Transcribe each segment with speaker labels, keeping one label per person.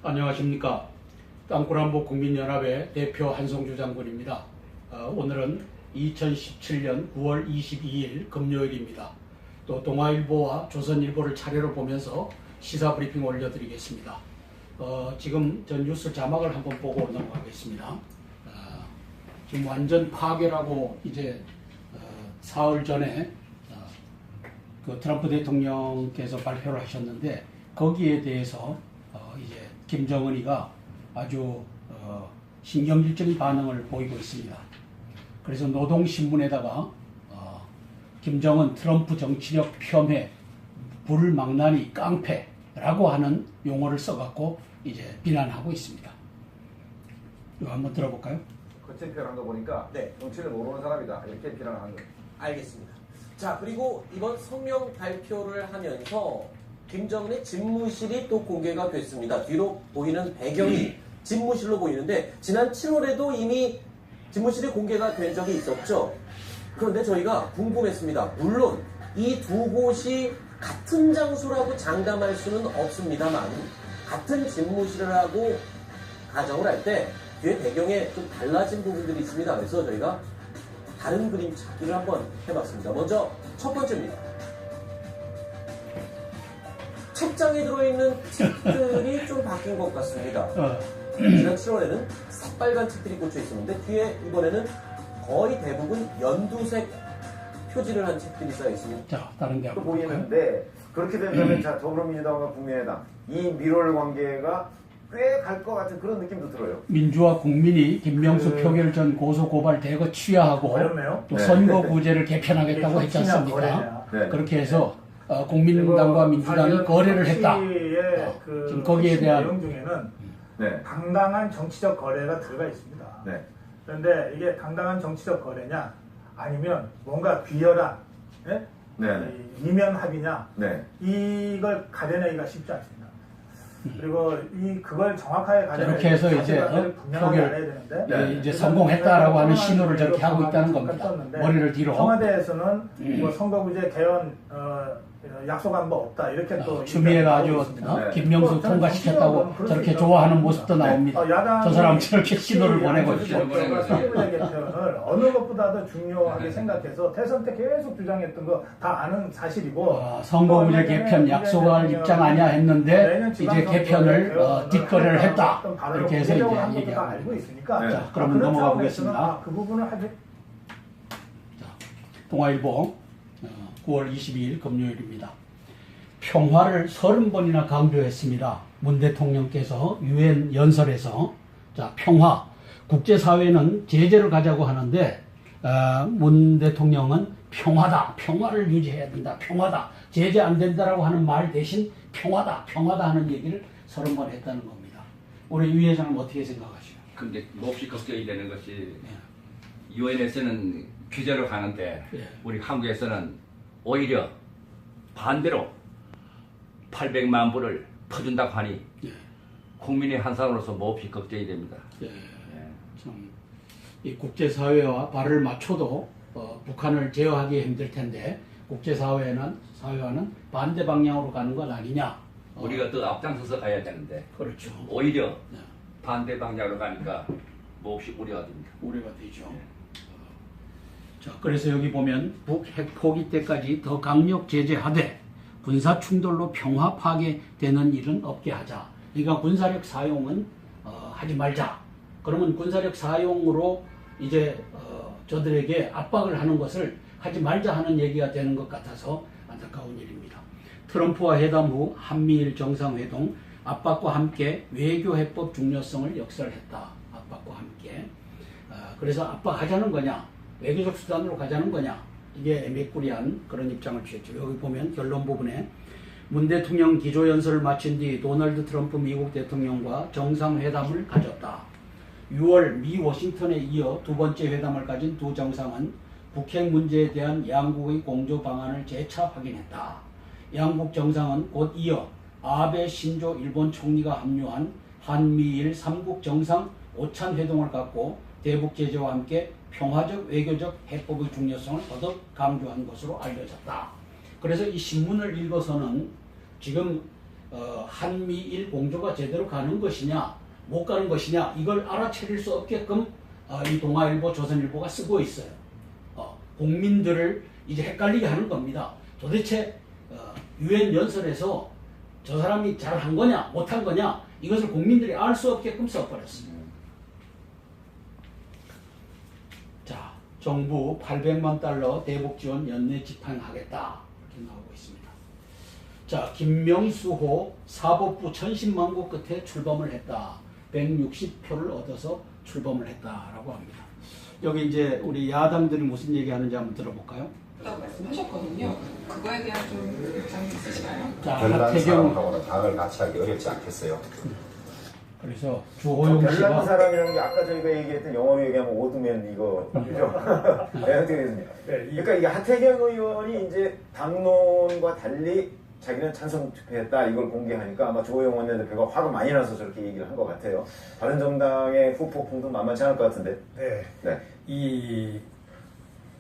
Speaker 1: 안녕하십니까. 땅굴안보 국민연합의 대표 한성주 장군입니다. 오늘은 2017년 9월 22일 금요일입니다. 또 동아일보와 조선일보를 차례로 보면서 시사 브리핑 올려드리겠습니다. 지금 전 뉴스 자막을 한번 보고 넘어가겠습니다. 지금 완전 파괴라고 이제 사흘 전에 그 트럼프 대통령께서 발표를 하셨는데 거기에 대해서 이제 김정은이가 아주 신경질적인 반응을 보이고 있습니다. 그래서 노동신문에다가 김정은 트럼프 정치력 폄훼, 불망나니 깡패라고 하는 용어를 써갖고 이제 비난하고 있습니다. 이거 한번 들어볼까요?
Speaker 2: 거친 표현한 거 보니까 정치를 모르는 사람이다 이렇게 비난하는 거예요.
Speaker 3: 알겠습니다. 자, 그리고 이번 성명 발표를 하면서 김정은의 집무실이 또 공개가 됐습니다. 뒤로 보이는 배경이 집무실로 보이는데 지난 7월에도 이미 집무실이 공개가 된 적이 있었죠. 그런데 저희가 궁금했습니다. 물론 이 두 곳이 같은 장소라고 장담할 수는 없습니다만 같은 집무실이라고 가정을 할 때 뒤에 배경에 좀 달라진 부분들이 있습니다. 그래서 저희가 다른 그림 찾기를 한번 해봤습니다. 먼저 첫 번째입니다. 책장에 들어있는 책들이 좀 바뀐 것 같습니다. 지난 7월에는 새빨간 책들이 꽂혀 있었는데 뒤에 이번에는 거의 대부분 연두색 표지를 한 책들이 쌓여 있습니다.
Speaker 1: 자, 다른 게
Speaker 2: 또 보이는데 그렇게 된다면 자 더불어민주당과 국민의당 이 밀월 관계가 꽤 갈 것 같은 그런 느낌도 들어요.
Speaker 1: 민주화 국민이 김명수 표결 전 고소고발 대거 취하하고
Speaker 4: 어렵네요.
Speaker 1: 또 선거구제를 개편하겠다고 했지 않습니까?
Speaker 2: 네.
Speaker 1: 그렇게 해서 국민당과 민주당이 거래를 했다. 지금 거기에 대한
Speaker 4: 내용 중에는
Speaker 2: 네.
Speaker 4: 당당한 정치적 거래가 들어가 있습니다.
Speaker 2: 네.
Speaker 4: 그런데 이게 당당한 정치적 거래냐 아니면 뭔가 비열한 이면 합의냐
Speaker 2: 네.
Speaker 4: 이걸 가려내기가 쉽지 않습니다. 그리고 그걸 정확하게
Speaker 1: 이렇게 해서 이제
Speaker 4: 표결
Speaker 1: 이제 성공했다라고 하는 신호를 저렇게 하고 있다는 겁니다. 머리를 뒤로.
Speaker 4: 청와대에서는 뭐 선거구제 개헌 약속한 바 없다 이렇게 또
Speaker 1: 추미애가 아주 김명수 통과시켰다고 저렇게 좋아하는 모습도 나옵니다. 저 사람 저렇게 신호를 보내고 있죠.
Speaker 4: 선거구제 개편을 어느 것보다도 중요하게 생각해서 대선 때 계속 주장했던 거 다 아는 사실이고
Speaker 1: 선거구제 개편 약속할 입장 아니야 했는데 이제 개편을 뒷거래를 했다 이렇게 해서 이제 얘기하고
Speaker 4: 알고 있으니까
Speaker 1: 자, 그러면 넘어가 보겠습니다.
Speaker 4: 그 부분을 하지.
Speaker 1: 동아일보 9월 22일 금요일입니다. 평화를 30번이나 강조했습니다. 문 대통령께서 유엔 연설에서 자, 평화, 국제사회는 제재를 가자고 하는데 문 대통령은 평화다, 평화를 유지해야 된다, 평화다, 제재 안 된다라고 하는 말 대신 평화다, 평화다 하는 얘기를 30번 했다는 겁니다. 우리 유 회장은 어떻게 생각하시죠?
Speaker 5: 근데 몹시 걱정이 되는 것이 유엔에서는 규제로 가는데 우리 한국에서는 오히려 반대로 800만 불을 퍼준다고 하니 국민의 한 사람으로서 몹시 걱정이 됩니다.
Speaker 1: 참, 이 국제사회와 발을 맞춰도 북한을 제어하기 힘들 텐데 국제사회와는 반대 방향으로 가는 건 아니냐.
Speaker 5: 우리가 더 앞장서서 가야 되는데
Speaker 1: 그렇죠.
Speaker 5: 오히려 반대 방향으로 가니까 몹시 우려가 됩니다.
Speaker 1: 우려가 되죠. 자, 그래서 여기 보면 북 핵 포기 때까지 더 강력 제재하되 군사 충돌로 평화 파괴되는 일은 없게 하자. 그러니까 군사력 사용은 하지 말자. 그러면 군사력 사용으로 이제 저들에게 압박을 하는 것을 하지 말자 하는 얘기가 되는 것 같아서 안타까운 일입니다. 트럼프와 회담 후 한미일 정상회동 압박과 함께 외교해법 중요성을 역설했다. 압박과 함께. 그래서 압박하자는 거냐, 외교적 수단으로 가자는 거냐, 이게 애매꾸리한 그런 입장을 취했죠. 여기 보면 결론 부분에 문 대통령 기조연설을 마친 뒤 도널드 트럼프 미국 대통령과 정상회담을 가졌다. 6월 미 워싱턴에 이어 두 번째 회담을 가진 두 정상은 북핵 문제에 대한 양국의 공조 방안을 재차 확인했다. 양국 정상은 곧 이어 아베 신조 일본 총리가 합류한 한미일 3국 정상 오찬 회동을 갖고 대북 제재와 함께 평화적 외교적 해법의 중요성을 더욱 강조한 것으로 알려졌다. 그래서 이 신문을 읽어서는 지금 한미일 공조가 제대로 가는 것이냐 못 가는 것이냐 이걸 알아차릴 수 없게끔 이 동아일보, 조선일보가 쓰고 있어요. 국민들을 이제 헷갈리게 하는 겁니다. 도대체 유엔 연설에서 저 사람이 잘한 거냐 못한 거냐 이것을 국민들이 알 수 없게끔 써버렸습니다. 자, 정부 800만 달러 대북 지원 연내 집행하겠다 이렇게 나오고 있습니다. 자, 김명수호 사법부 1010만고 끝에 출범을 했다. 160표를 얻어서 출범을 했다라고 합니다. 여기 이제 우리 야당들이 무슨 얘기하는지 한번 들어볼까요?
Speaker 6: 라고 말씀하셨거든요. 그거에 대한 좀 입장이 있으시나요?
Speaker 1: 자,
Speaker 7: 별난
Speaker 1: 하태경
Speaker 7: 사람하고는 당을 같이 하기 어렵지 않겠어요?
Speaker 1: 그래서 주호영
Speaker 2: 별난
Speaker 1: 씨가
Speaker 2: 사람이라는 게 아까 저희가 얘기했던 영어로 얘기하면 오드맨 이거 그죠? 네, 어떻게 됐습니까? 그러니까 이게 하태경 의원이 이제 당론과 달리 자기는 찬성 투표했다 이걸 공개하니까 아마 주호영 원내대표가 화가 많이 나서 저렇게 얘기를 한 것 같아요. 바른정당의 후폭풍도 만만치 않을 것 같은데.
Speaker 4: 네.
Speaker 2: 네.
Speaker 4: 이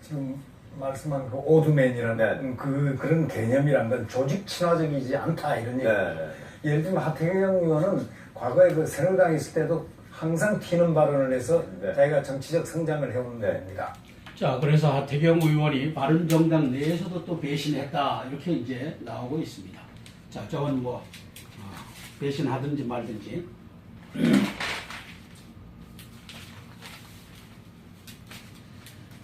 Speaker 4: 지금 말씀한 그 오드맨이라는 그런 개념이란 건 조직 친화적이지 않다 이런 얘기.
Speaker 2: 네.
Speaker 4: 예를 들면 하태경 의원은 과거에 그 새누리당에 있을 때도 항상 튀는 발언을 해서
Speaker 2: 네.
Speaker 4: 자기가 정치적 성장을 해온 겁니다.
Speaker 1: 자, 그래서 하태경 의원이 바른정당 내에서도 또 배신했다 이렇게 이제 나오고 있습니다. 자, 저건 뭐 배신하든지 말든지.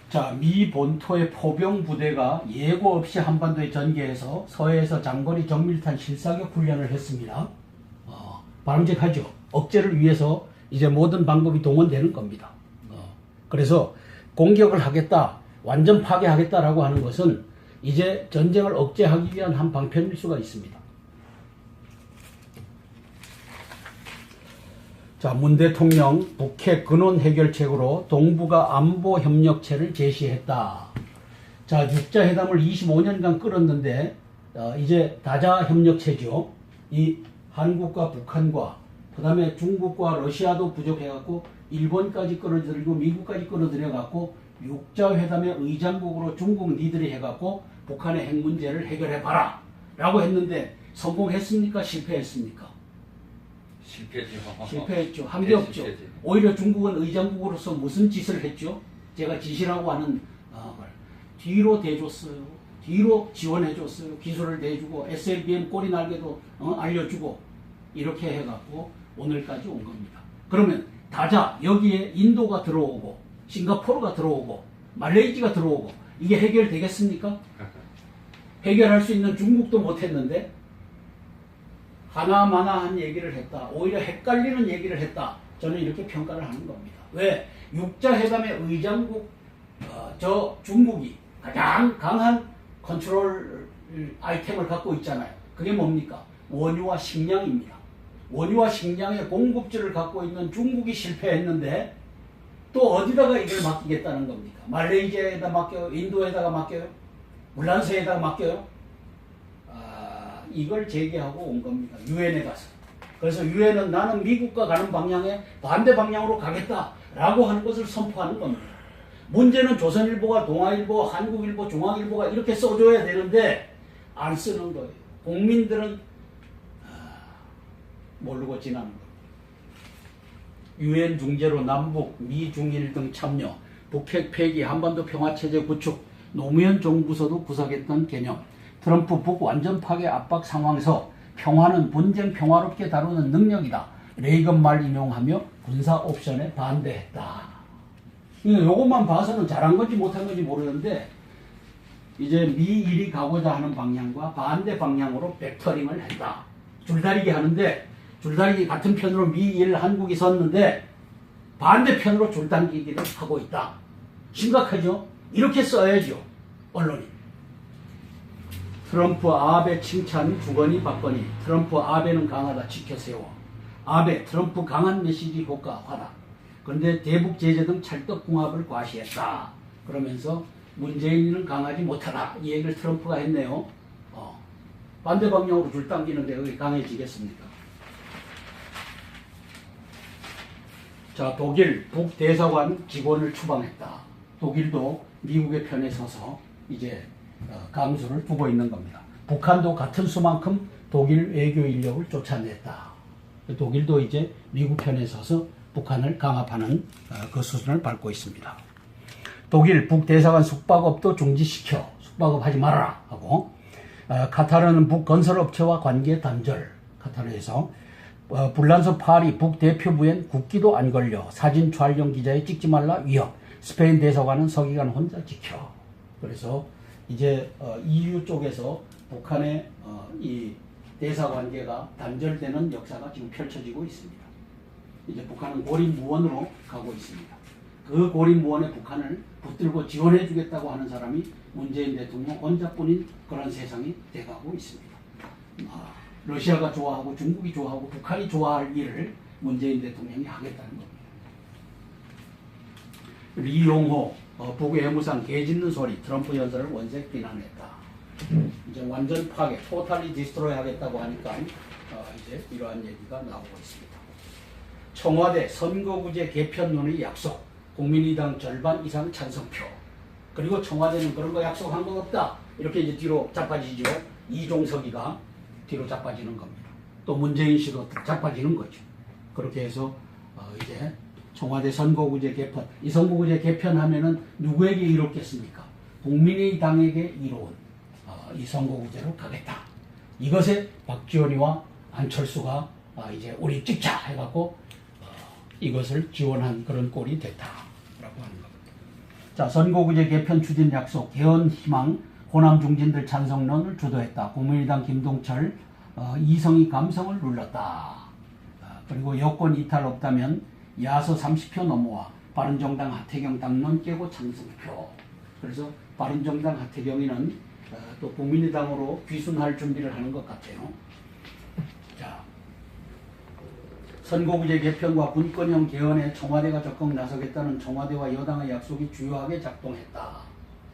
Speaker 1: 자, 미 본토의 포병 부대가 예고 없이 한반도에 전개해서 서해에서 장거리 정밀탄 실사격 훈련을 했습니다. 바람직하죠. 억제를 위해서 이제 모든 방법이 동원되는 겁니다. 그래서 공격을 하겠다, 완전 파괴하겠다라고 하는 것은 이제 전쟁을 억제하기 위한 한 방편일 수가 있습니다. 자, 문 대통령 북핵 근원 해결책으로 동북아 안보 협력체를 제시했다. 자, 6자 회담을 25년간 끌었는데 이제 다자 협력체죠. 이 한국과 북한과 그다음에 중국과 러시아도 부족해갖고 일본까지 끌어들이고 미국까지 끌어들여갖고 6자 회담의 의장국으로 중국 니들이 해갖고 북한의 핵 문제를 해결해봐라 라고 했는데 성공했습니까? 실패했습니까? 실패했죠. 한 게 없죠.
Speaker 5: 실패했지.
Speaker 1: 오히려 중국은 의장국으로서 무슨 짓을 했죠? 제가 지시라고 하는 말. 뒤로 대줬어요. 뒤로 지원해줬어요. 기술을 대주고 SLBM 꼬리 날개도 알려주고 이렇게 해갖고 오늘까지 온 겁니다. 그러면 다자 여기에 인도가 들어오고 싱가포르가 들어오고 말레이시아가 들어오고 이게 해결되겠습니까? 해결할 수 있는 중국도 못했는데 하나마나한 얘기를 했다. 오히려 헷갈리는 얘기를 했다. 저는 이렇게 평가를 하는 겁니다. 왜? 6자 회담의 의장국 저 중국이 가장 강한 컨트롤 아이템을 갖고 있잖아요. 그게 뭡니까? 원유와 식량입니다. 원유와 식량의 공급지를 갖고 있는 중국이 실패했는데 또 어디다가 이걸 맡기겠다는 겁니까? 말레이시아에다 맡겨요? 인도에다가 맡겨요? 물란세에다가 맡겨요? 이걸 제기하고 온 겁니다. 유엔에 가서. 그래서 유엔은 나는 미국과 가는 방향에 반대 방향으로 가겠다라고 하는 것을 선포하는 겁니다. 문제는 조선일보가 동아일보, 한국일보, 중앙일보가 이렇게 써줘야 되는데 안 쓰는 거예요. 국민들은 모르고 지나는 겁니다. 유엔 중재로 남북, 미, 중일 등 참여, 북핵 폐기, 한반도 평화체제 구축, 노무현 정부서도 구상했던 개념, 트럼프 북 완전 파괴 압박 상황에서 평화는 분쟁 평화롭게 다루는 능력이다. 레이건 말 인용하며 군사 옵션에 반대했다. 이것만 봐서는 잘한 건지 못한 건지 모르는데 이제 미일이 가고자 하는 방향과 반대 방향으로 벡터링을 했다. 줄다리기 하는데 줄다리기 같은 편으로 미일 한국이 섰는데 반대편으로 줄당기기를 하고 있다. 심각하죠? 이렇게 써야죠. 언론이. 트럼프 아베 칭찬 주거니 받거니 트럼프 아베는 강하다 지켜세워. 아베 트럼프 강한 메시지 효과하다. 그런데 대북 제재 등 찰떡궁합을 과시했다. 그러면서 문재인은 강하지 못하다. 이 얘기를 트럼프가 했네요. 반대 방향으로 줄 당기는데 그게 강해지겠습니까? 자, 독일 북대사관 직원을 추방했다. 독일도 미국의 편에 서서 이제 감수를 두고 있는 겁니다. 북한도 같은 수만큼 독일 외교 인력을 쫓아냈다. 독일도 이제 미국 편에 서서 북한을 강압하는 그 수순을 밟고 있습니다. 독일 북대사관 숙박업도 중지시켜 숙박업 하지 말아라 하고, 카타르는 북건설업체와 관계 단절. 카타르에서 불란서 파리 북대표부엔 국기도 안 걸려 사진 촬영 기자에 찍지 말라 위협. 스페인 대사관은 서기관 혼자 지켜. 그래서 이제 EU 쪽에서 북한의 이 대사 관계가 단절되는 역사가 지금 펼쳐지고 있습니다. 이제 북한은 고립무원으로 가고 있습니다. 그 고립무원에 북한을 붙들고 지원해 주겠다고 하는 사람이 문재인 대통령 혼자뿐인 그런 세상이 돼가고 있습니다. 러시아가 좋아하고 중국이 좋아하고 북한이 좋아할 일을 문재인 대통령이 하겠다는 겁니다. 리용호 북외무상 개 짖는 소리 트럼프 연설을 원색 비난했다. 이제 완전 파괴, 토탈리 디스트로이 하겠다고 하니까 이제 이러한 얘기가 나오고 있습니다. 청와대 선거구제 개편론의 약속, 국민의당 절반 이상 찬성표. 그리고 청와대는 그런 거 약속한 거 없다. 이렇게 이제 뒤로 자빠지죠. 이종석이가 뒤로 자빠지는 겁니다. 또 문재인 씨도 자빠지는 거죠. 그렇게 해서 이제 청와대 선거구제 개편, 이 선거구제 개편하면은 누구에게 이롭겠습니까? 국민의당에게 이로운 이 선거구제로 가겠다. 이것에 박지원이와 안철수가 이제 우리 찍자 해갖고 이것을 지원한 그런 꼴이 됐다라고 하는 겁니다. 자, 선거구제 개편 추진 약속, 개헌 희망, 호남 중진들 찬성론을 주도했다. 국민의당 김동철 이성이 감성을 눌렀다. 그리고 여권 이탈 없다면 야서 30표 넘어와 바른정당 하태경 당론 깨고 찬성표. 그래서 바른정당 하태경이는 또 국민의당으로 귀순할 준비를 하는 것 같아요. 자, 선거구제 개편과 분권형 개헌에 청와대가 적극 나서겠다는 청와대와 여당의 약속이 주요하게 작동했다.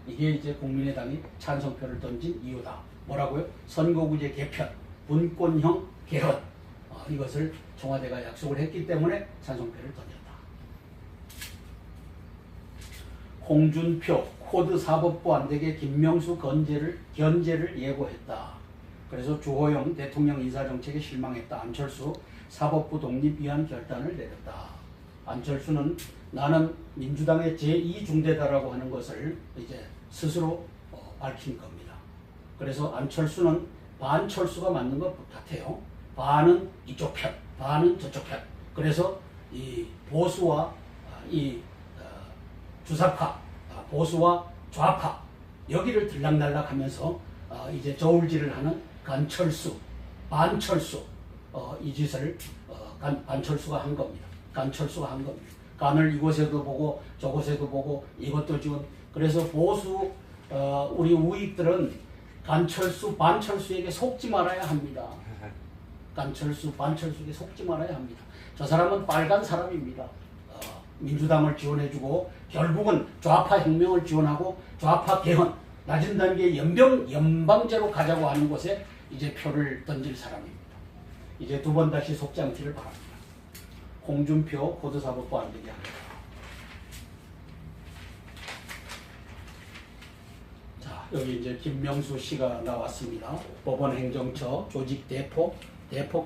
Speaker 1: 이게 이제 국민의당이 찬성표를 던진 이유다. 뭐라고요? 선거구제 개편, 분권형 개헌. 이것을 청와대가 약속을 했기 때문에 찬성표를 던졌다. 홍준표 코드 사법부 안되게 김명수 견제를 예고했다. 그래서 주호영 대통령 인사정책에 실망했다. 안철수 사법부 독립 위한 결단을 내렸다. 안철수는 나는 민주당의 제2중대다라고 하는 것을 이제 스스로 밝힌 겁니다. 그래서 안철수는 반철수가 맞는 것 같아요. 반은 이쪽 편, 반은 저쪽 편. 그래서 이 보수와 이 주사파, 보수와 좌파 여기를 들락날락하면서 이제 저울질을 하는 간철수, 반철수 이 짓을 간철수가 한 겁니다. 간철수가 한 겁니다. 간을 이곳에도 보고 저곳에도 보고 이것도 지금 그래서 보수 우리 우익들은 간철수, 반철수에게 속지 말아야 합니다. 간철수, 반철수에게 속지 말아야 합니다. 저 사람은 빨간 사람입니다. 민주당을 지원해주고 결국은 좌파 혁명을 지원하고 좌파 개헌, 낮은 단계 연방제로 가자고 하는 곳에 이제 표를 던질 사람입니다. 이제 두 번 다시 속지 않기를 바랍니다. 홍준표 코드사법부 안 되게 합니다. 자, 여기 이제 김명수 씨가 나왔습니다. 법원 행정처 조직 대폭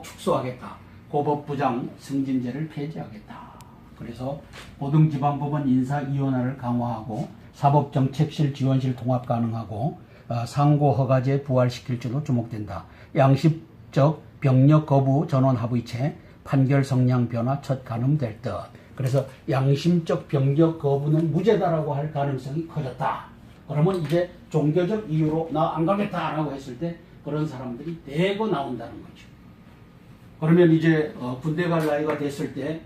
Speaker 1: 축소하겠다. 고법부장 승진제를 폐지하겠다. 그래서 고등지방법원 인사위원회를 강화하고 사법정책실 지원실 통합 가능하고 상고허가제 부활시킬 줄로 주목된다. 양심적 병력 거부 전원 합의체 판결 성향 변화 첫 가늠될 듯. 그래서 양심적 병력 거부는 무죄다라고 할 가능성이 커졌다. 그러면 이제 종교적 이유로 나 안 가겠다라고 했을 때 그런 사람들이 대거 나온다는 거죠. 그러면 이제 군대 갈 나이가 됐을 때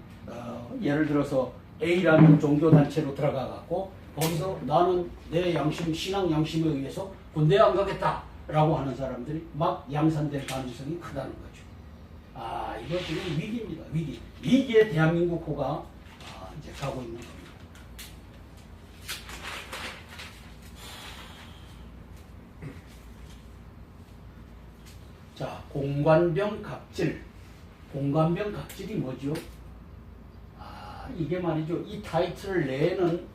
Speaker 1: 예를 들어서 A라는 종교단체로 들어가갖고 거기서 나는 내 양심, 신앙 양심에 의해서 군대 안 가겠다라고 하는 사람들이 막 양산될 가능성이 크다는 거죠. 이거 지금 위기입니다. 위기에 대한민국 호가 이제 가고 있는 겁니다. 자, 공관병 갑질. 공관병 갑질이 뭐죠? 이게 말이죠. 이 타이틀을 내는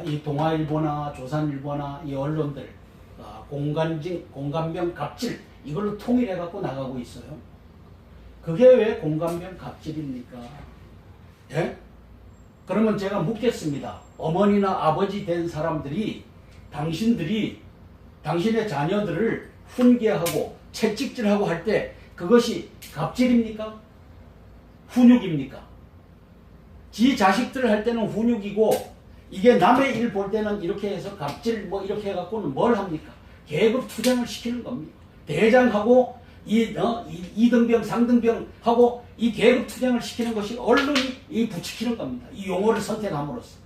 Speaker 1: 이 동아일보나 조선일보나 이 언론들 공감병 갑질 이걸로 통일해 갖고 나가고 있어요. 그게 왜 공감병 갑질입니까? 예? 그러면 제가 묻겠습니다. 어머니나 아버지 된 사람들이 당신들이 당신의 자녀들을 훈계하고 채찍질하고 할 때 그것이 갑질입니까? 훈육입니까? 지 자식들 할 때는 훈육이고 이게 남의 일 볼 때는 이렇게 해서 갑질 뭐 이렇게 해갖고는 뭘 합니까? 계급 투쟁을 시키는 겁니다. 대장하고 이등병 상등병하고 이 계급 투쟁을 시키는 것이 언론이 이 부추기는 겁니다. 이 용어를 선택함으로써.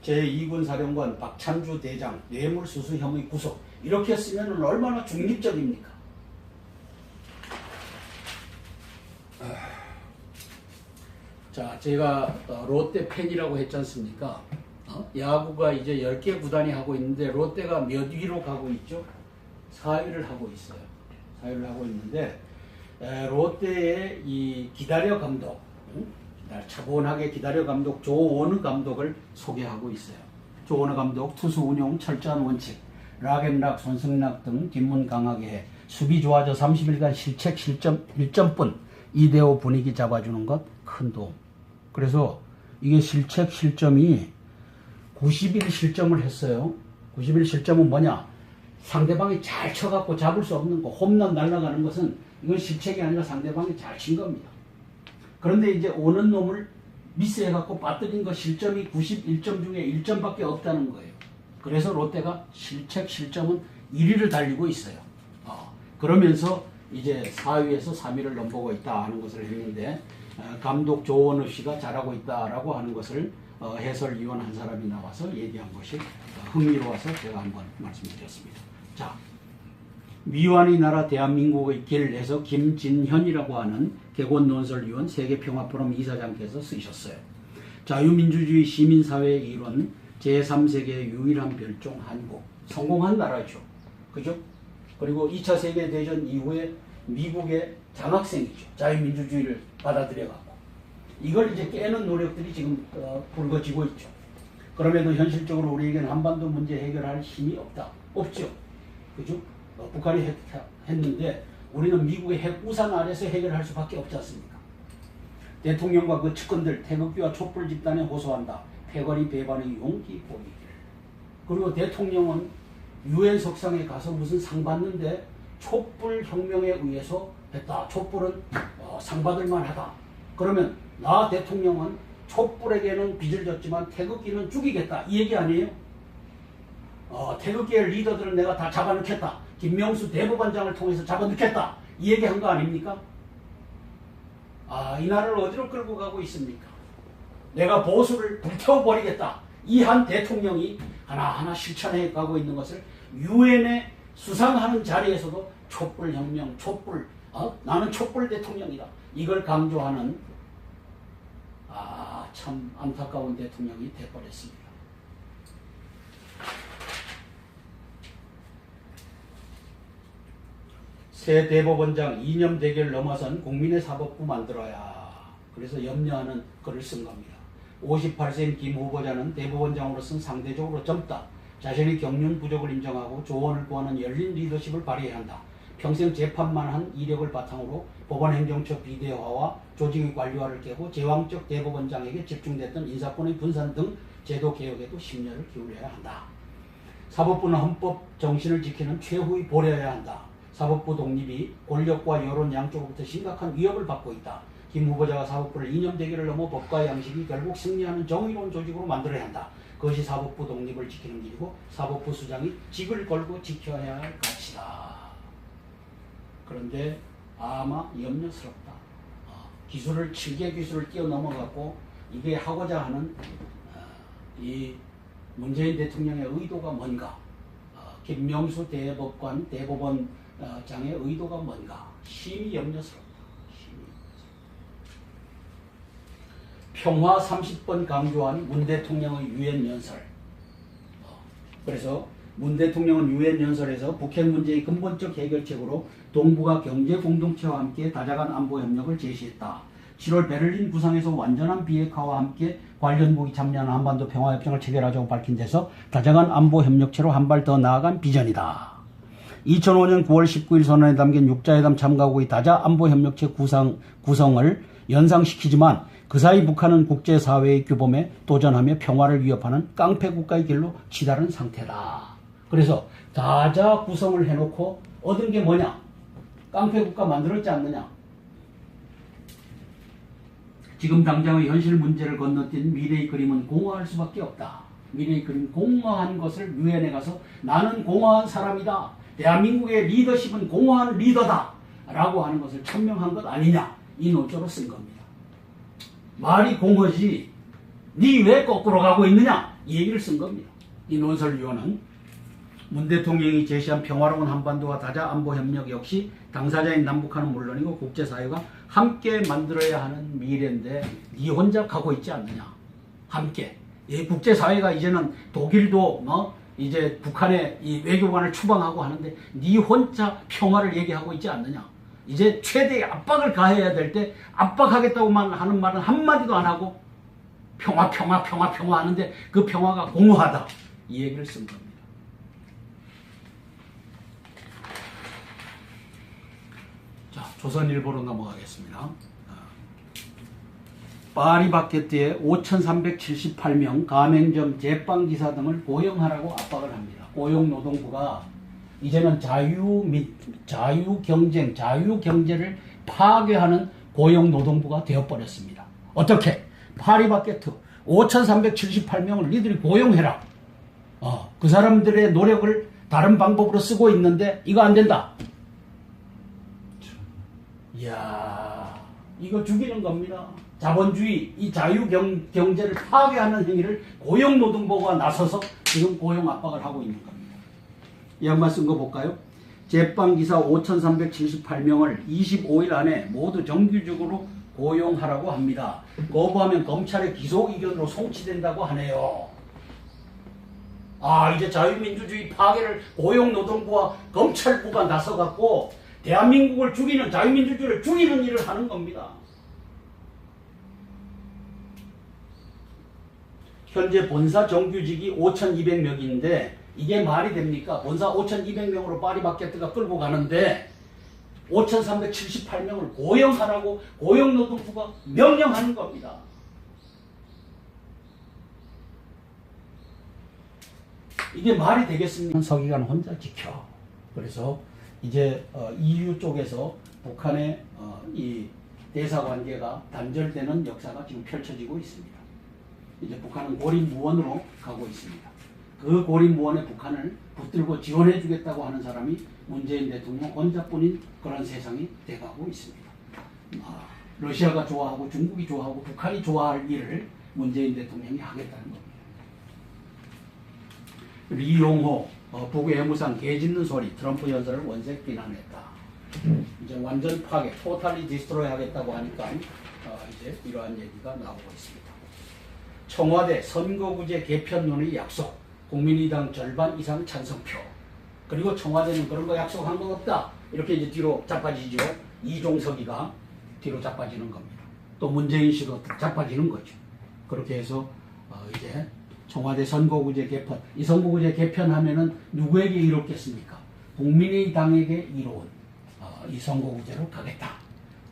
Speaker 1: 제2군 사령관 박찬주 대장 뇌물수수 혐의 구속 이렇게 쓰면 얼마나 중립적입니까? 자, 제가 롯데 팬이라고 했지 않습니까? 야구가 이제 10개 구단이 하고 있는데 롯데가 몇 위로 가고 있죠? 4위를 하고 있어요. 4위를 하고 있는데 롯데의 이 기다려 감독, 차분하게 기다려 감독 조원우 감독을 소개하고 있어요. 조원우 감독 투수 운용 철저한 원칙, 락앤락, 손승락 등 뒷문 강하게 해 수비 좋아져 30일간 실책 실점 1점뿐 2대5 분위기 잡아주는 것 큰 도움. 그래서 이게 실책 실점이 90일 실점을 했어요. 90일 실점은 뭐냐? 상대방이 잘 쳐갖고 잡을 수 없는 거, 홈런 날아가는 것은 이건 실책이 아니라 상대방이 잘 친 겁니다. 그런데 이제 오는 놈을 미스해갖고 빠뜨린 거 실점이 91점 중에 1점밖에 없다는 거예요. 그래서 롯데가 실책 실점은 1위를 달리고 있어요. 그러면서 이제 4위에서 3위를 넘보고 있다 하는 것을 했는데 감독 조원우 씨가 잘하고 있다라고 하는 것을 해설위원 한 사람이 나와서 얘기한 것이 흥미로워서 제가 한번 말씀드렸습니다. 자, 미완이 나라 대한민국의 길에서 김진현이라고 하는 개곤논설위원 세계평화포럼 이사장께서 쓰셨어요. 자유민주주의 시민사회의 일원 제3세계의 유일한 별종 한국. 성공한 나라죠. 그죠? 그리고 2차 세계대전 이후에 미국의 장학생이죠. 자유민주주의를 받아들여갖고. 이걸 이제 깨는 노력들이 지금 불거지고 있죠. 그럼에도 현실적으로 우리에게는 한반도 문제 해결할 힘이 없다. 없죠. 그죠? 북한이 했는데 우리는 미국의 핵 우산 아래서 해결할 수밖에 없지 않습니까? 대통령과 그 측근들 태극기와 촛불 집단에 호소한다. 패거리 배반의 용기 보이길. 그리고 대통령은 유엔 석상에 가서 무슨 상 받는데 촛불 혁명에 의해서 했다. 촛불은 상 받을 만하다. 그러면 나 대통령은 촛불에게는 빚을 졌지만 태극기는 죽이겠다. 이 얘기 아니에요? 태극기의 리더들은 내가 다 잡아넣겠다. 김명수 대법원장을 통해서 잡아넣겠다. 이 얘기 한 거 아닙니까? 이 나라를 어디로 끌고 가고 있습니까? 내가 보수를 불태워버리겠다. 이 한 대통령이 하나하나 실천해 가고 있는 것을 유엔에 수상하는 자리에서도 촛불혁명, 나는 촛불 대통령이다. 이걸 강조하는 참 안타까운 대통령이 돼버렸습니다. 새 대법원장 이념 대결 넘어선 국민의 사법부 만들어야. 그래서 염려하는 글을 쓴 겁니다. 58세인 김 후보자는 대법원장으로서는 상대적으로 젊다. 자신의 경륜 부족을 인정하고 조언을 구하는 열린 리더십을 발휘해야 한다. 평생 재판만 한 이력을 바탕으로 법원행정처 비대화와 조직의 관리화를 깨고 제왕적 대법원장에게 집중됐던 인사권의 분산 등 제도 개혁에도 심려를 기울여야 한다. 사법부는 헌법 정신을 지키는 최후의 보려야 한다. 사법부 독립이 권력과 여론 양쪽으로부터 심각한 위협을 받고 있다. 김 후보자가 사법부를 이념 대결을 넘어 법과 양식이 결국 승리하는 정의로운 조직으로 만들어야 한다. 그것이 사법부 독립을 지키는 길이고 사법부 수장이 직을 걸고 지켜야 할 가치다. 그런데 아마 염려스럽다. 기술을 7개 기술을 뛰어넘어갖고 이게 하고자 하는 이 문재인 대통령의 의도가 뭔가, 김명수 대법원장의 의도가 뭔가 심히 염려스럽다. 평화 30번 강조한 문 대통령의 유엔 연설. 그래서 문 대통령은 유엔 연설에서 북핵 문제의 근본적 해결책으로 동북아 경제 공동체와 함께 다자간 안보 협력을 제시했다. 7월 베를린 구상에서 완전한 비핵화와 함께 관련국이 참여하는 한반도 평화협정을 체결하자고 밝힌 데서 다정한 안보협력체로 한 발 더 나아간 비전이다. 2005년 9월 19일 선언에 담긴 6자회담 참가국의 다자 안보협력체 구성을 연상시키지만 그 사이 북한은 국제사회의 규범에 도전하며 평화를 위협하는 깡패국가의 길로 치달은 상태다. 그래서 다자 구성을 해놓고 얻은 게 뭐냐? 깡패국가 만들었지 않느냐? 지금 당장의 현실 문제를 건너뛴 미래의 그림은 공허할 수밖에 없다. 미래의 그림, 공허한 것을 유엔에 가서 나는 공허한 사람이다. 대한민국의 리더십은 공허한 리더다. 라고 하는 것을 천명한 것 아니냐. 이 노조로 쓴 겁니다. 말이 공허지 니 왜 거꾸로 가고 있느냐. 이 얘기를 쓴 겁니다. 이 논설위원은 문 대통령이 제시한 평화로운 한반도와 다자 안보 협력 역시 당사자인 남북한은 물론이고 국제사회가 함께 만들어야 하는 미래인데 니 혼자 가고 있지 않느냐. 함께. 이 국제사회가 이제는 독일도 이제 북한의 이 외교관을 추방하고 하는데 니 혼자 평화를 얘기하고 있지 않느냐. 이제 최대의 압박을 가해야 될 때 압박하겠다고만 하는 말은 한마디도 안 하고 평화 하는데 그 평화가 공허하다. 이 얘기를 쓴 겁니다. 자, 조선일보로 넘어가겠습니다. 파리바게뜨에 5,378명 가맹점, 제빵기사 등을 고용하라고 압박을 합니다. 고용노동부가 이제는 자유경쟁, 자유경제를 파괴하는 고용노동부가 되어버렸습니다. 어떻게? 파리바게뜨 5,378명을 니들이 고용해라. 그 사람들의 노력을 다른 방법으로 쓰고 있는데 이거 안 된다. 이야, 이거 죽이는 겁니다. 자본주의, 이 자유경제를 파괴하는 행위를 고용노동부가 나서서 지금 고용 압박을 하고 있는 겁니다. 이 양반 쓴 거 볼까요? 제빵기사 5,378명을 25일 안에 모두 정규직으로 고용하라고 합니다. 거부하면 검찰의 기소의견으로 송치된다고 하네요. 이제 자유민주주의 파괴를 고용노동부와 검찰부가 나서갖고 대한민국을 죽이는, 자유민주주의를 죽이는 일을 하는 겁니다. 현재 본사 정규직이 5,200명인데 이게 말이 됩니까? 본사 5,200명으로 파리바게뜨가 끌고 가는데 5,378명을 고용하라고 고용노동부가 명령하는 겁니다. 이게 말이 되겠습니까? 서기관 혼자 지켜. 그래서 이제 EU 쪽에서 북한의 이 대사관계가 단절되는 역사가 지금 펼쳐지고 있습니다. 이제 북한은 고립무원으로 가고 있습니다. 그 고립무원에 북한을 붙들고 지원해 주겠다고 하는 사람이 문재인 대통령 혼자뿐인 그런 세상이 돼가고 있습니다. 러시아가 좋아하고 중국이 좋아하고 북한이 좋아할 일을 문재인 대통령이 하겠다는 겁니다. 리용호 북외무상 개짖는 소리, 트럼프 연설을 원색 비난했다. 이제 완전 파괴, 토탈리 디스트로이 하겠다고 하니까 이제 이러한 얘기가 나오고 있습니다. 청와대 선거구제 개편론의 약속, 국민의당 절반 이상 찬성표. 그리고 청와대는 그런 거 약속한 거 없다. 이렇게 이제 뒤로 자빠지죠. 이종석이가 뒤로 자빠지는 겁니다. 또 문재인 씨도 자빠지는 거죠. 그렇게 해서 이제 청와대 선거구제 개편, 이 선거구제 개편하면은 누구에게 이롭겠습니까? 국민의당에게 이로운 이 선거구제로 가겠다.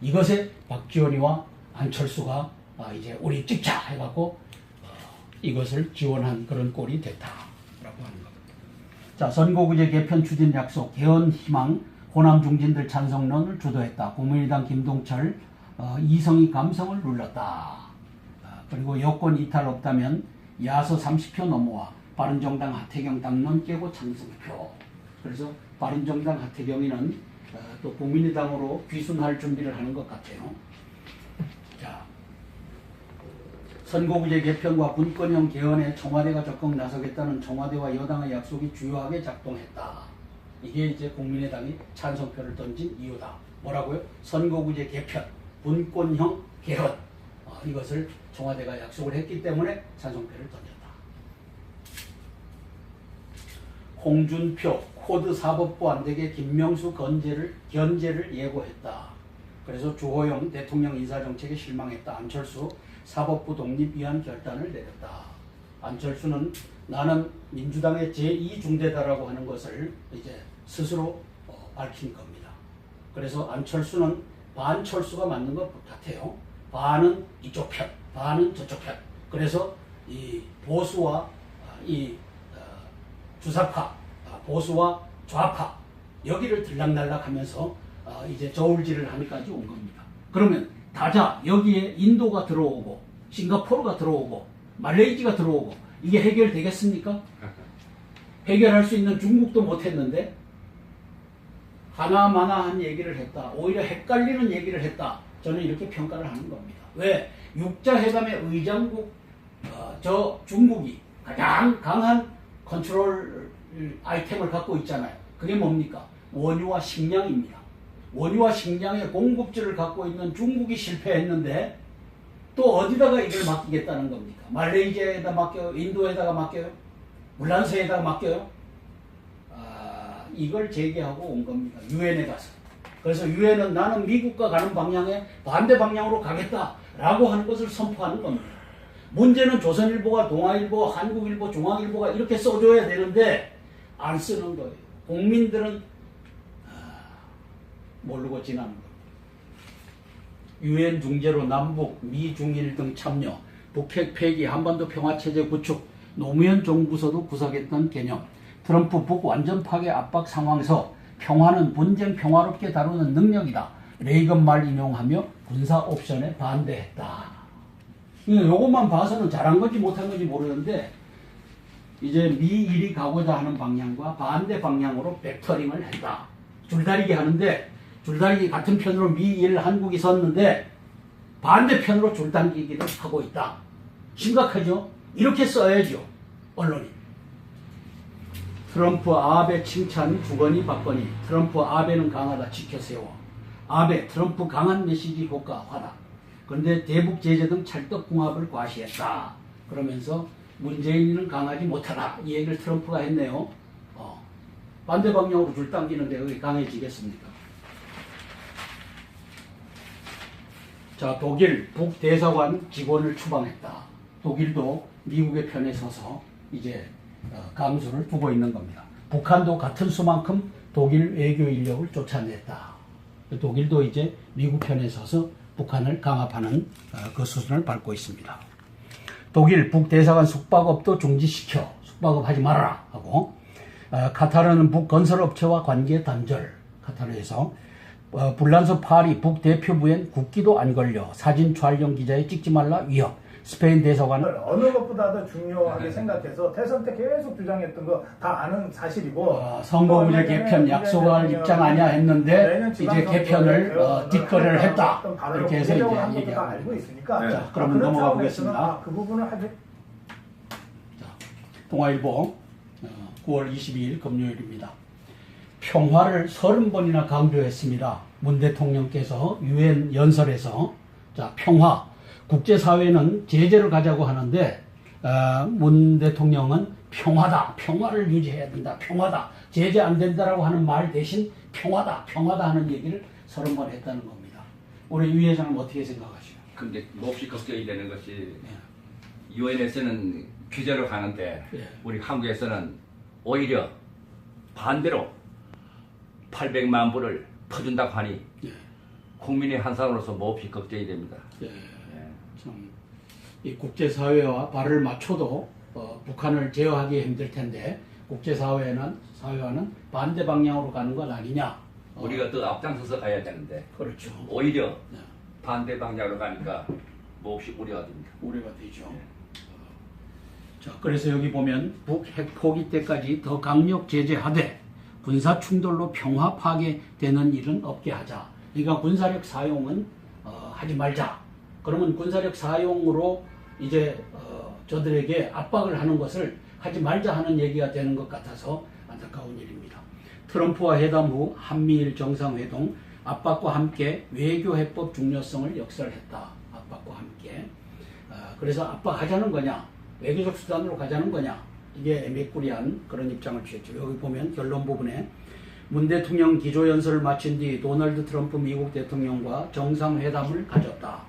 Speaker 1: 이것에 박지원이와 안철수가 이제 우리 찍자 해갖고 이것을 지원한 그런 꼴이 됐다라고 하는 겁니다. 자, 선거구제 개편 추진 약속, 개헌 희망, 호남 중진들 찬성론을 주도했다. 국민의당 김동철, 이성희 감성을 눌렀다. 그리고 여권 이탈 없다면 야서 30표 넘어와 바른정당 하태경 당론 깨고 찬성표. 그래서 바른정당 하태경이는 또 국민의당으로 귀순할 준비를 하는 것 같아요. 자, 선거구제 개편과 군권형 개헌에 청와대가 적극 나서겠다는 청와대와 여당의 약속이 주요하게 작동했다. 이게 이제 국민의당이 찬성표를 던진 이유다. 뭐라고요? 선거구제 개편, 군권형 개헌. 이것을 청와대가 약속을 했기 때문에 찬성표를 던졌다. 홍준표 코드 사법부 안되게 김명수 견제를 예고했다. 그래서 주호영 대통령 인사정책에 실망했다. 안철수 사법부 독립 위한 결단을 내렸다. 안철수는 나는 민주당의 제2중대다라고 하는 것을 이제 스스로 밝힌 겁니다. 그래서 안철수는 반철수가 맞는 것 같아요. 반은 이쪽 편, 반은 저쪽 편. 그래서 이 보수와 이 주사파, 보수와 좌파 여기를 들락날락하면서 이제 저울질을 하기까지 온 겁니다. 그러면 다자 여기에 인도가 들어오고 싱가포르가 들어오고 말레이시아가 들어오고 이게 해결되겠습니까? 해결할 수 있는 중국도 못했는데 하나마나한 얘기를 했다. 오히려 헷갈리는 얘기를 했다. 저는 이렇게 평가를 하는 겁니다. 왜? 육자회담의 의장국 저 중국이 가장 강한 컨트롤 아이템을 갖고 있잖아요. 그게 뭡니까? 원유와 식량입니다. 원유와 식량의 공급지를 갖고 있는 중국이 실패했는데 또 어디다가 이걸 맡기겠다는 겁니까? 말레이시아에다 맡겨요? 인도에다가 맡겨요? 물란스에다가 맡겨요? 이걸 제기하고 온 겁니다. 유엔에 가서. 그래서 유엔은 나는 미국과 가는 방향에 반대 방향으로 가겠다라고 하는 것을 선포하는 겁니다. 문제는 조선일보가 동아일보, 한국일보, 중앙일보가 이렇게 써줘야 되는데 안 쓰는 거예요. 국민들은 모르고 지나는 겁니다. 유엔 중재로 남북, 미, 중일 등 참여, 북핵 폐기, 한반도 평화체제 구축, 노무현 정부서도 구상했던 개념, 트럼프 북 완전 파괴 압박 상황에서 평화는 분쟁 평화롭게 다루는 능력이다. 레이건 말 인용하며 군사 옵션에 반대했다. 이것만 봐서는 잘한 건지 못한 건지 모르는데 이제 미일이 가고자 하는 방향과 반대 방향으로 벡터링을 했다. 줄다리기 하는데 줄다리기 같은 편으로 미일 한국이 섰는데 반대편으로 줄당기기를 하고 있다. 심각하죠? 이렇게 써야죠. 언론이. 트럼프 아베 칭찬 주거니 받거니. 트럼프 아베는 강하다 지켜세워. 아베 트럼프 강한 메시지 효과화다. 그런데 대북 제재 등 찰떡궁합을 과시했다. 그러면서 문재인은 강하지 못하다. 이 얘기를 트럼프가 했네요. 반대 방향으로 줄 당기는데 그게 강해지겠습니까? 자, 독일 북대사관 직원을 추방했다. 독일도 미국의 편에 서서 이제 감수를 두고 있는 겁니다. 북한도 같은 수만큼 독일 외교 인력을 쫓아냈다. 독일도 이제 미국 편에 서서 북한을 강압하는 그 수순을 밟고 있습니다. 독일 북대사관 숙박업도 중지시켜 숙박업 하지 말아라 하고 카타르는 북건설업체와 관계 단절. 카타르에서 불란서 파리 북대표부엔 국기도 안 걸려 사진 촬영 기자에 찍지 말라 위협. 스페인 대사관은
Speaker 4: 어느 것보다도 중요하게 생각해서 대선 때 계속 주장했던 거 다 아는 사실이고
Speaker 1: 선거구제 개편 약속할 입장 아니야 했는데 이제 개편을 뒷거래를 했다. 이렇게 해서 이제 얘기하고
Speaker 4: 알고 있으니까.
Speaker 2: 네.
Speaker 1: 자, 그러면 넘어가 보겠습니다.
Speaker 4: 그 부분을 아주
Speaker 1: 동아일보 9월 22일 금요일입니다. 평화를 30번이나 강조했습니다. 문 대통령께서 유엔 연설에서 자, 평화 국제사회는 제재를 가자고 하는데 문 대통령은 평화다. 평화를 유지해야 된다. 평화다. 제재 안 된다라고 하는 말 대신 평화다. 평화다 하는 얘기를 30번 했다는 겁니다. 우리 유 회장은 어떻게 생각하시요?
Speaker 5: 근데 몹시 걱정이 되는 것이 유엔에서는 규제로 가는데 우리 한국에서는 오히려 반대로 800만 불을 퍼준다고 하니 국민의 한상으로서 몹시 걱정이 됩니다.
Speaker 1: 참, 이 국제사회와 발을 맞춰도 북한을 제어하기 힘들 텐데 국제사회와는 반대 방향으로 가는 건 아니냐.
Speaker 5: 우리가 더 앞장서서 가야 되는데
Speaker 1: 그렇죠.
Speaker 5: 오히려 반대 방향으로 가니까 몹시 우려가 됩니다.
Speaker 1: 우려가 되죠. 자, 그래서 여기 보면 북핵 포기 때까지 더 강력 제재하되 군사 충돌로 평화 파괴되는 일은 없게 하자. 그러니까 군사력 사용은 하지 말자. 그러면 군사력 사용으로 이제 저들에게 압박을 하는 것을 하지 말자 하는 얘기가 되는 것 같아서 안타까운 일입니다. 트럼프와 회담 후 한미일 정상회동 압박과 함께 외교해법 중요성을 역설했다. 압박과 함께. 그래서 압박하자는 거냐, 외교적 수단으로 가자는 거냐, 이게 애매꾸리한 그런 입장을 취했죠. 여기 보면 결론 부분에 문 대통령 기조연설을 마친 뒤 도널드 트럼프 미국 대통령과 정상회담을 가졌다.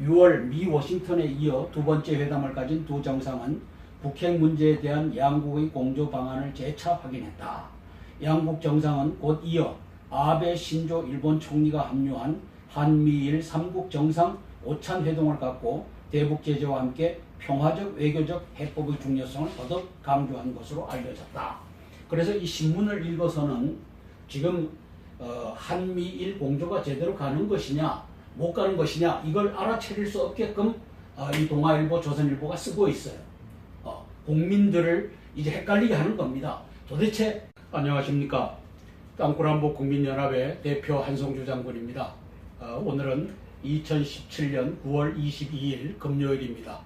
Speaker 1: 6월 미 워싱턴에 이어 두 번째 회담을 가진 두 정상은 북핵 문제에 대한 양국의 공조 방안을 재차 확인했다. 양국 정상은 곧 이어 아베 신조 일본 총리가 합류한 한미일 3국 정상 오찬 회동을 갖고 대북 제재와 함께 평화적 외교적 해법의 중요성을 더욱 강조한 것으로 알려졌다. 그래서 이 신문을 읽어서는 지금 한미일 공조가 제대로 가는 것이냐 못 가는 것이냐 이걸 알아차릴 수 없게끔 이 동아일보, 조선일보가 쓰고 있어요. 국민들을 이제 헷갈리게 하는 겁니다. 도대체 안녕하십니까? 땅굴한복 국민연합의 대표 한성주 장군입니다. 오늘은 2017년 9월 22일 금요일입니다.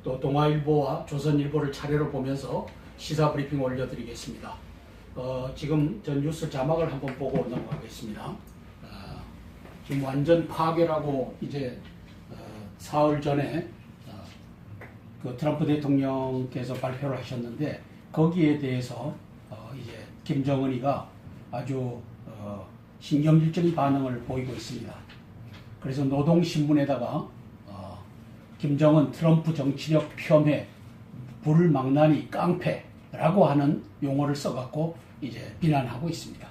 Speaker 1: 또 동아일보와 조선일보를 차례로 보면서 시사 브리핑 올려드리겠습니다. 지금 전 뉴스 자막을 한번 보고 넘어가겠습니다. 지금 완전 파괴라고 이제 사흘 전에 그 트럼프 대통령께서 발표를 하셨는데 거기에 대해서 이제 김정은이가 아주 신경질적인 반응을 보이고 있습니다. 그래서 노동신문에다가 김정은 트럼프 정치력 폄훼, 불망나니 깡패라고 하는 용어를 써갖고 이제 비난하고 있습니다.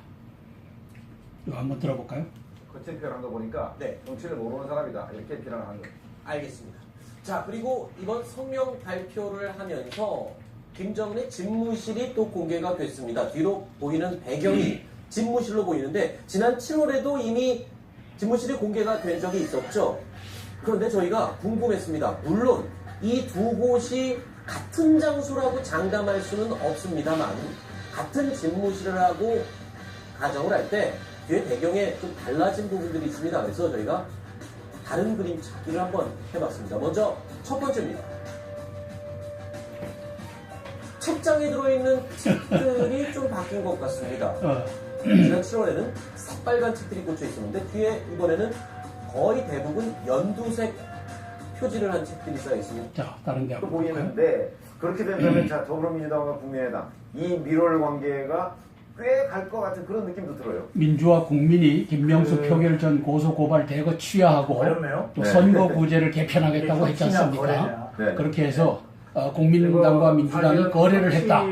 Speaker 1: 이거 한번 들어볼까요?
Speaker 8: 거친 표현한 거 보니까
Speaker 3: 네.
Speaker 8: 정치를 모르는 사람이다 이렇게 비난을 한 거예요.
Speaker 3: 알겠습니다. 자, 그리고 이번 성명 발표를 하면서 김정은의 집무실이 또 공개가 됐습니다. 뒤로 보이는 배경이 집무실로 보이는데 지난 7월에도 이미 집무실이 공개가 된 적이 있었죠. 그런데 저희가 궁금했습니다. 물론 이 두 곳이 같은 장소라고 장담할 수는 없습니다만 같은 집무실이라고 가정을 할 때 뒤에 배경에 좀 달라진 부분들이 있습니다. 그래서 저희가 다른 그림 찾기를 한번 해봤습니다. 먼저 첫 번째입니다. 책장에 들어있는 책들이 좀 바뀐 것 같습니다. 지난 7월에는 새빨간 책들이 꽂혀 있었는데 뒤에 이번에는 거의 대부분 연두색 표지를 한 책들이 쌓여 있습니다.
Speaker 1: 자, 다른 데 한번 볼까요?
Speaker 2: 보이는데 그렇게 된다면 자 더불어민주당과 국민의당 이 밀월 관계가 꽤 갈 것 같은 그런 느낌도 들어요.
Speaker 1: 민주와 국민이 김명수 표결 전 고소고발 대거 취하하고
Speaker 4: 어렵네요.
Speaker 1: 또
Speaker 2: 네.
Speaker 1: 선거구제를 개편하겠다고 했지 않습니까? 그렇게 해서 국민당과 민주당이 거래를 했다.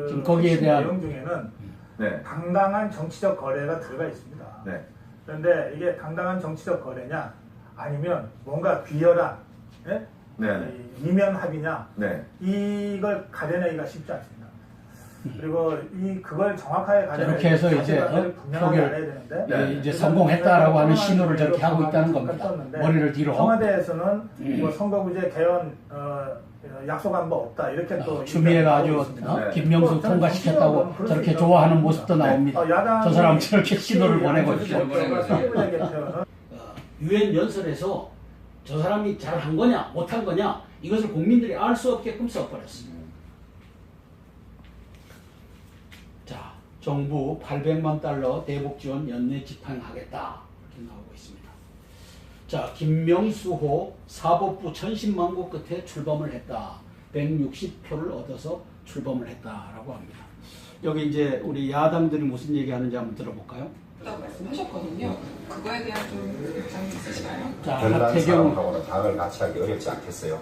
Speaker 1: 지금 거기에 대한
Speaker 4: 내용 중에는
Speaker 2: 네.
Speaker 4: 당당한 정치적 거래가 들어가 있습니다.
Speaker 2: 네.
Speaker 4: 그런데 이게 당당한 정치적 거래냐 아니면 뭔가 귀열한 예?
Speaker 2: 네.
Speaker 4: 이면 합의냐
Speaker 2: 네.
Speaker 4: 이걸 가려내기가 쉽지 않습니다. 그리고 그걸 정확하게 가려내기
Speaker 1: 이렇게 해서 이제
Speaker 4: 분명하게
Speaker 1: 표결,
Speaker 4: 알아야 되는데
Speaker 2: 네.
Speaker 1: 이제 성공했다라고 하는 신호를 저렇게 하고 있다는 겁니다. 머리를 뒤로.
Speaker 4: 청와대에서는 뭐 선거구제 개헌 약속한 바 없다 이렇게 또
Speaker 1: 추미애가 아주
Speaker 2: 네.
Speaker 1: 김명수 통과시켰다고 저렇게 좋아하는 모습도 나옵니다. 저 사람 저렇게 신호를 보내고 있죠. 유엔 연설에서 저 사람이 잘한 거냐 못한 거냐 이것을 국민들이 알 수 없게끔 써버렸습니다. 자, 정부 800만 달러 대북 지원 연내 집행하겠다 이렇게 나오고 있습니다. 자, 김명수호 사법부 천신만고 끝에 출범을 했다. 160표를 얻어서 출범을 했다라고 합니다. 여기 이제 우리 야당들이 무슨 얘기하는지 한번 들어볼까요?
Speaker 6: 라고 말씀하셨거든요. 그거에 대한 좀 입장이 있으시나요?
Speaker 1: 자,
Speaker 7: 별난
Speaker 1: 하태경.
Speaker 7: 사람하고는 당을 같이 하기 어렵지 않겠어요?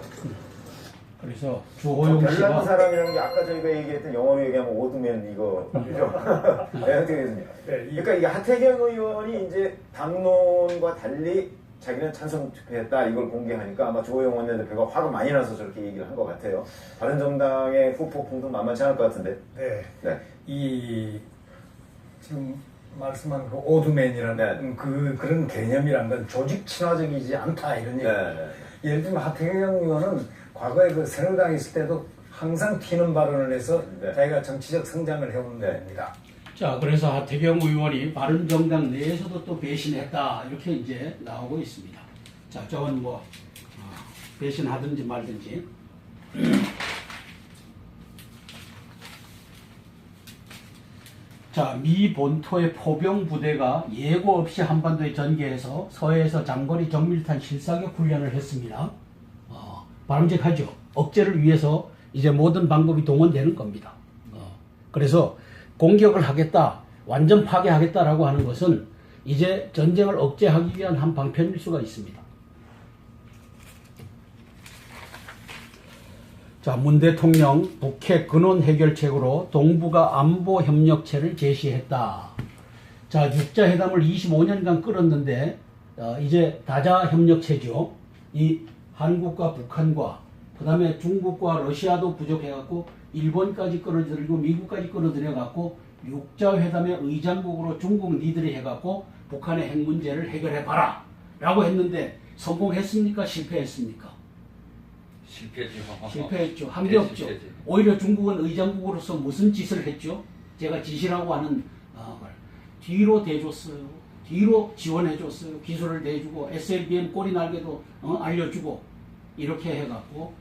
Speaker 1: 그래서 주호영
Speaker 2: 별난
Speaker 1: 씨가
Speaker 2: 사람이라는 게 아까 저희가 얘기했던 영어로 얘기하면 오드맨 이거 그죠? 네, 어떻게 됐습니까? 그러니까 이게 하태경 의원이 이제 당론과 달리 자기는 찬성 투표했다 이걸 공개하니까 아마 주호영 원내대표가 화가 많이 나서 저렇게 얘기를 한 것 같아요. 바른정당의 후폭풍도 만만치 않을 것 같은데.
Speaker 4: 네.
Speaker 2: 네.
Speaker 4: 이 지금 말씀한 그 오드맨이라는 그런 개념이란 건 조직 친화적이지 않다 이런 얘기.
Speaker 2: 네.
Speaker 4: 예를 들면 하태경 의원은 과거에 그 새누리당에 있을 때도 항상 튀는 발언을 해서
Speaker 2: 네.
Speaker 4: 자기가 정치적 성장을 해온 겁니다.
Speaker 1: 자, 그래서 하태경 의원이 바른정당 내에서도 또 배신했다 이렇게 이제 나오고 있습니다. 자, 저건 뭐 배신하든지 말든지. 자, 미 본토의 포병 부대가 예고 없이 한반도에 전개해서 서해에서 장거리 정밀탄 실사격 훈련을 했습니다. 바람직하죠. 억제를 위해서 이제 모든 방법이 동원되는 겁니다. 그래서 공격을 하겠다. 완전 파괴하겠다라고 하는 것은 이제 전쟁을 억제하기 위한 한 방편일 수가 있습니다. 자, 문 대통령 북핵 근원 해결책으로 동북아 안보 협력체를 제시했다. 자, 6자 회담을 25년간 끌었는데 이제 다자 협력체죠. 이 한국과 북한과 그 다음에 중국과 러시아도 부족해갖고 일본까지 끌어들이고 미국까지 끌어들여갖고 6자 회담의 의장국으로 중국 니들이 해갖고 북한의 핵 문제를 해결해봐라 라고 했는데 성공했습니까? 실패했습니까?
Speaker 5: 실패했죠.
Speaker 1: 실패했죠. 한 게 없죠.
Speaker 5: 실패했죠.
Speaker 1: 오히려 중국은 의장국으로서 무슨 짓을 했죠? 제가 지시라고 하는 걸 뒤로 대줬어요. 뒤로 지원해줬어요. 기술을 대주고 SLBM 꼬리 날개도 알려주고 이렇게 해갖고